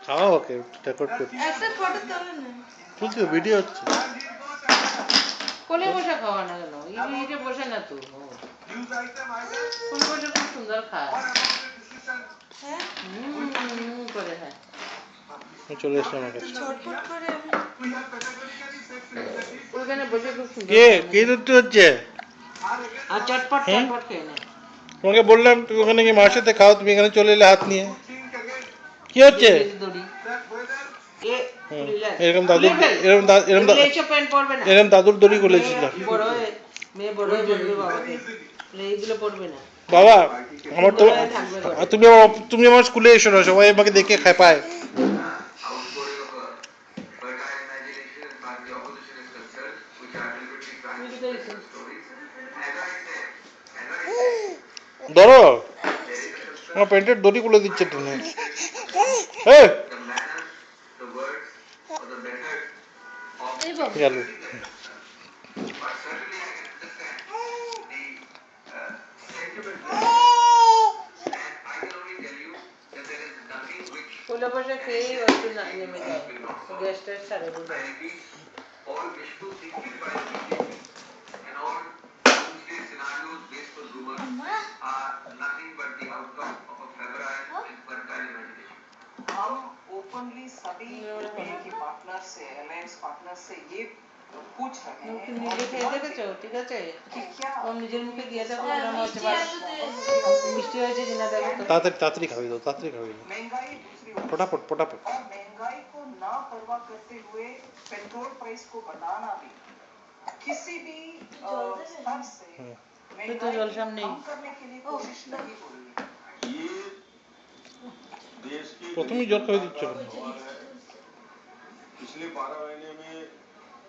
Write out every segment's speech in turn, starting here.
খাওয়া ওকে রেকর্ড করছি। একটা ফটো তোলো না। তুলছি ভিডিও হচ্ছে। কোলে বসে খাওয়া না কেন? ইটে বসে না তো। কোলে বসে খুব সুন্দর খায়। হ্যাঁ করে হ্যাঁ। চলে এসছে আমার কাছে। ছটফট করে আমি ওইখানে বসে খুব সুন্দর। কে কে ধরতে হচ্ছে? আর চটপট হ্যাঁ? চটপট খেয়ে নে। তোমাকে বললাম তুমি ওখানে গিয়ে মার সাথে খাও, তুমি এখানে চলে এলে হাত নিয়ে। কি হচ্ছে? দড়ি। এ খুলিলে। এরকম দাদুর এইসব প্যান্ট পরবে না। এরকম দাদুর দড়ি খুলেছিল। মেয়ে বড় হয়ে বলবে বাবাকে এইগুলো পরবে না। বাবা আমার তো তুমি আমার স্কুলে এসো না, সবাই আমাকে দেখে খেপায়। ধরো আমার প্যান্টের দড়ি খুলে দিচ্ছে টেনে। গেল। কোলে বসে খেয়েই একটু নেমে যায়, গ্যাস ট্যাস ছাড়ে বোঝায়। हम ओपनली सभी के पार्टनर से अलायंस पार्टनर से ये पूछ रहे हैं নিজে খেয়ে দেখেছো? ঠিক আছে, कि क्या ও নিজের মুখে দিয়ে দেখো মিষ্টি এত মিষ্টি হয়েছে কিনা দেখো তো। তাড়াতাড়ি তাড়াতাড়ি খাবি দাও, তাড়াতাড়ি খাবি দাও। महंगाई दूसरी ओर ফটাফট ফটাফট। और महंगाई को ना परवाह करते हुए पेट्रोल प्राइस को बढ़ाना भी किसी भी स्तर से महंगाई जल सामने कम करने के लिए कोशिश नहीं हो रही है। ये देश की প্রথমেই জল খাওয়াই দিচ্ছ কেন? पिछले 12 महीने में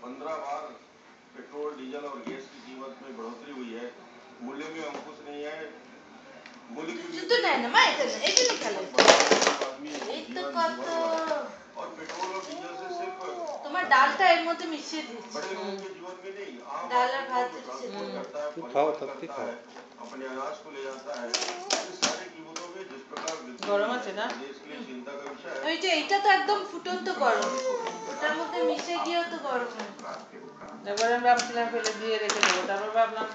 15 बार पेट्रोल डीजल और गैस की कीमत में बढ़ोतरी हुई है। मूल्य में अंकुश नहीं है। मूल्य की জুতো নেয় না মা, এটা এখানে খেলে। এই তো কত और पेट्रोल और डीजल से सिर्फ তোমার ডালটা এর মধ্যে মিশিয়ে দিচ্ছি। बड़े लोगों के जीवन में नहीं, आम डाल और आदमी भात जो से ट्रांसपोर्ट करता है, तू खाओ, परिवहन तब भी करता है, अपने अनाज को ले जाता है, इस सारी कीमतों में जिस प्रकार वृद्धि गरम हुई আছে है, না? देश के लिए चिंता का विषय है। ওই যে এটা তো একদম ফুটন্ত গরম, ওটার মধ্যে মিশে গিয়েও তো গরম হয়। এবার আমি ভাবছিলাম ফেলে দিয়ে রেখে দেবো, তারপর ভাবলাম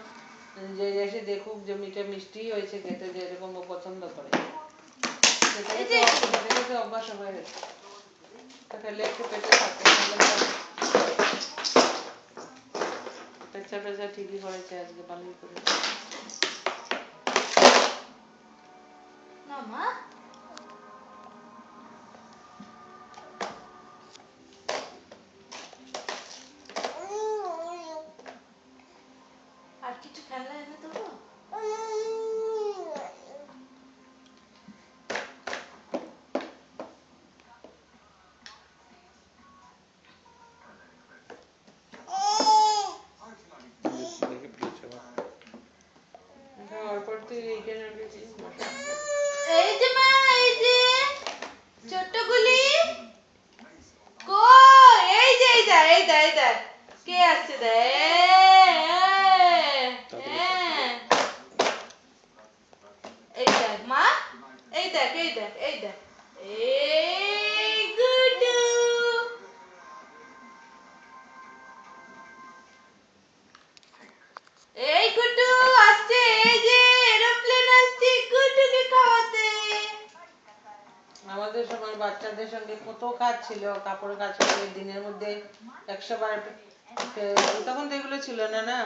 যে এসে দেখুক যে মিঠে মিষ্টি হয়েছে খেতে, যে এরকম ও পছন্দ করে সেটাকে তো অভ্যাস হয়ে গেছে। তা খেলে একটু পেটে থাকে, পেঁচা পেঁচা ঠিকই করেছে আজকে, ভালোই করেছে। না মা, আর কিছু খেলনা এনে দেবো? দেখে ফেলেছে আমার। অল্প তুই এইখানে রেখেছি বসা। এই যে মা, এই যে ছোট্ট গুলি কই, এই যে এই দা এই দা এই দা কে আসছে দে, এই দেখ মা, এই দেখ এই দেখ এই দেখ, এই গুডু, এই গুডু আসছে, এই যে এরোপ্লেন আসছে গুডুকে খাওয়াতে। আমাদের সময় বাচ্চাদের সঙ্গে কত কাজ ছিল, কাপড় কাজ করে দিনের মধ্যে 100 বার, তখন তো এগুলো ছিল না, না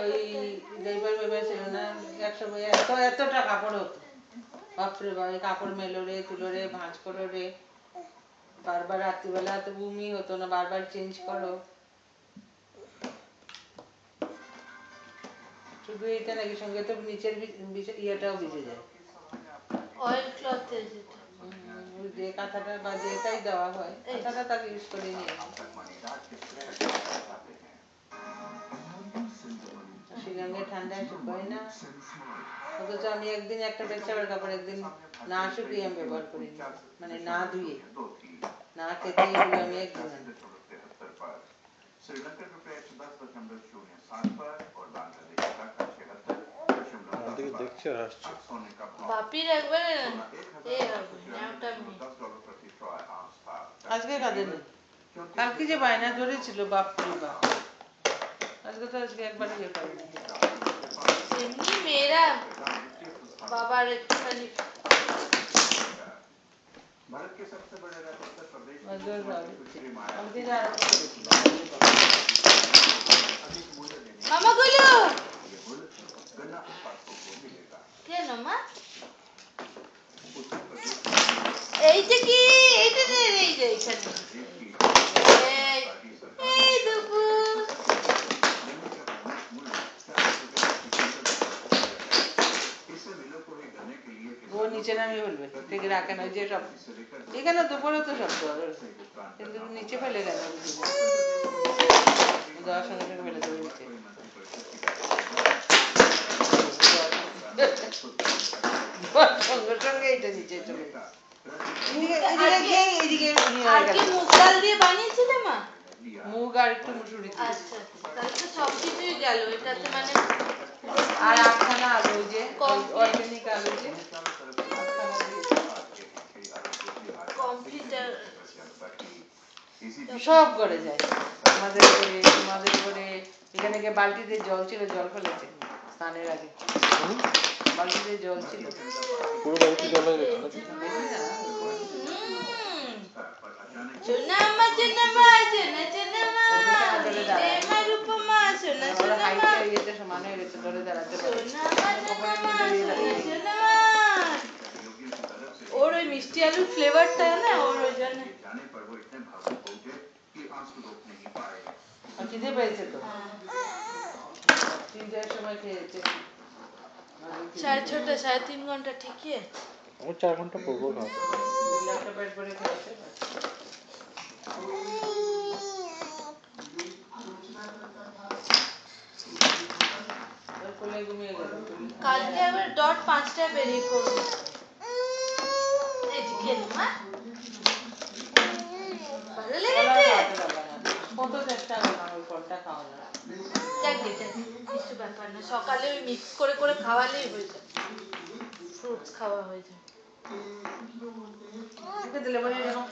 ওই ডাইপার বেবার ছিল না, 100 এতটা কাপড় হতো, বাপরে বাপ, কাপড় মেলো রে, তুলো রে, ভাঁজ করো রে, বারবার রাত্রিবেলা তো বমি হতো না, বারবার চেঞ্জ করো। শুধু এইটা নাকি, সঙ্গে তো নিচের ইয়েটাও ভিজে যায়, অয়েল ক্লথ যেটা যে কাঁথাটা বা যেটাই দেওয়া হয়, কাঁথাটা তাকে ইউজ করে নিয়ে শিলংয়ে ঠান্ডায় শুকোয় না, অথচ আমি একদিন একটা পেচ্ছাপের কাপড় একদিন না শুকিয়ে আমি ব্যবহার করিনি, মানে না ধুয়ে না খেতে, এগুলো আমি একদিন আনি। श्रीलंका रुपये 110.07 पर और बांग्लादेश का 76.09 দেখছে আর আসছে। सोने का भाव বাপির একবারে এ হবে, নাওটা $10 प्रति ट्रॉय আজকে কাঁদে নেই, কালকে যে বায়না ধরেছিল বাপরে বাপ, আজকে একবারই ইয়ে করেনি। এমনি মেয়েরা বাবার একটুখানি भारत के सबसे बड़े राज्य उत्तर प्रदेश কালকে যে আরম্ভ করেছিল अधिक मूल्य देने মামা গুলো ये मूल्य गन्ना उत्पादकों को मिलेगा। কেন মা उत्तर प्रदेश এইটা কি, এইটা নে, এই যে এইখানে देश की এই पार्टी सरकार এই দুবু गन्ने का प्रमुख मूल्य 40 रुपए प्रति क्विंटल तक इससे मिलों को ही गन्ने के लिए ও নিচে নামিয়ে ফেলবে, ঠিক রাখেন ওই যে সব এখানে দুপুরে তো শব্দ হবে, কিন্তু নিচে ফেলে গেল যাওয়ার সঙ্গে সঙ্গে ফেলে দেবে নিচে। সঙ্গে সঙ্গে এটা নিচে চলে যায়। এদিকে আর কি মুগ ডাল দিয়ে বানিয়েছিলে মা? মুগ আর একটু মুসুরি দিয়ে। আচ্ছা তাহলে তো সব কিছুই গেল এটাতে, মানে আর আটখানা আলু, ওই যে Complete. অর্গানিক আলু যে আটখানা দিয়েছি। কমপ্লিটার সব করে যায় আমাদের করে এখানে গিয়ে বালতিতে জল ছিল, জল ফেলেছে স্নানের আগে, বালতিতে জল ছিল। পুরো বাড়িতে জল হয়ে গেছে নাকি? বেশি না, সোনা মা সোনা মা সোনা সোনা মা রে মা রূপমা সোনা ওরা সোনা মা হাইটে ইয়েতে সমান হয়ে গেছে, ধরে দাঁড়াতে পারে। সোনা মা সোনা মা সোনা সোনা মা। ওর ওই মিষ্টি আলুর ফ্লেভারটা না, ওর ওই জন্য जाने पर वो इतने भावुक हो गए कि आंसू रोक नहीं पाए। আর খিদে পেয়েছে তো, 3টার সময় খেয়েছে। 6:30 3.5 ঘন্টা ঠিকই আছে। আমার 4 ঘন্টা পড়বো খাওয়া। একটা পেট ভরে খেয়েছে। ওর কোলে ঘুমিয়ে গেল। কালকে আবার ডট 5টায় বেরিয়ে পড়বো। এই যে কেন মা ভালো লেগেছে? কত চেষ্টা করলাম ওই ফলটা খাওয়ানোর। যাকে কিছু ব্যাপার না, সকালে ওই মিক্স করে করে খাওয়ালেই হয়ে যায়, ফ্রুটস খাওয়া হয়ে যায়। মুখে দিলে বলে এরকম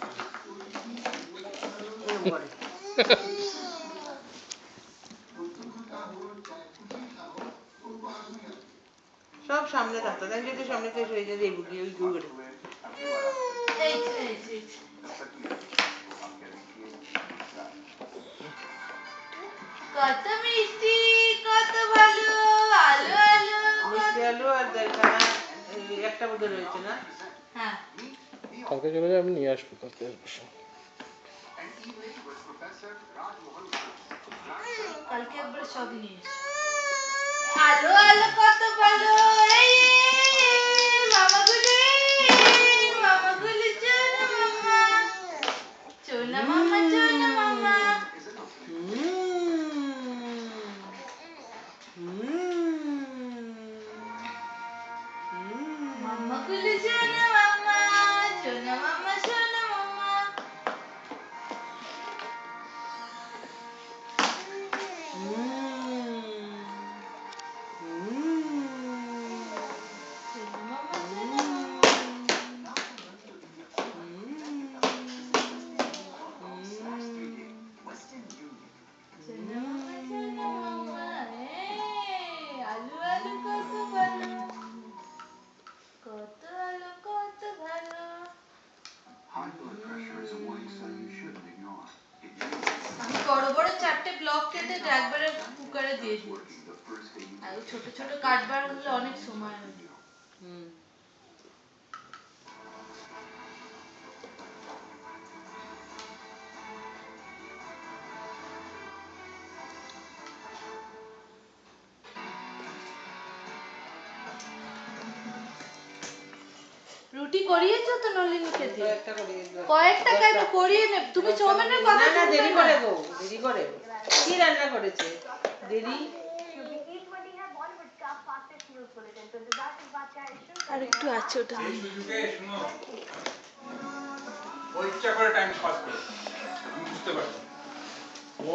এরকম করে। সব সামনে থাকতো, তাই যদি সামনে থেকে হয়ে যায় দেখবো কি ওই ঘুরে। এই যে, এই যে, এই যে। কত মিষ্টি, কত ভালো, আলো আলো মিষ্টি আলু আর দেড়খানা একটা বোধহয় রয়েছে না। হ্যাঁ কালকে চলে যাই, আমি নিয়ে আসবো কালকে আসবো। কালকে একবার সব নিয়ে এসো। আলো আলো কত ভালো, এই মামা গুলি চোনা মামা চোনা মামা। মামা গুলি চোনা মামা চোনা মামা চোনা মামা। আলু আলু কত ভালো, কত আলু কত ভালো। High blood pressure is a warning sign you shouldn't ignore. It আমি বড় বড় 4টে ব্লক কেটে একবারে কুকারে দিয়ে দিই, working the first day you আর ওই ছোট ছোট কাটবার হলে অনেক সময় লাগে। রুটি করিয়েছো তো নলিনীকে দিয়ে? একটা করিয়ে দাও। কয়েকটা কেন করিয়ে নে, তুমি চৌমেনের কথা না না শুনবে দেরি না। করে গো, দেরি করে। কি রান্না করেছে? দেরি। আর একটু আছে ওটা। এই সুযোগে শুনো, ও ইচ্ছা করে টাইম পাস করে, আমি বুঝতে পারছি। ও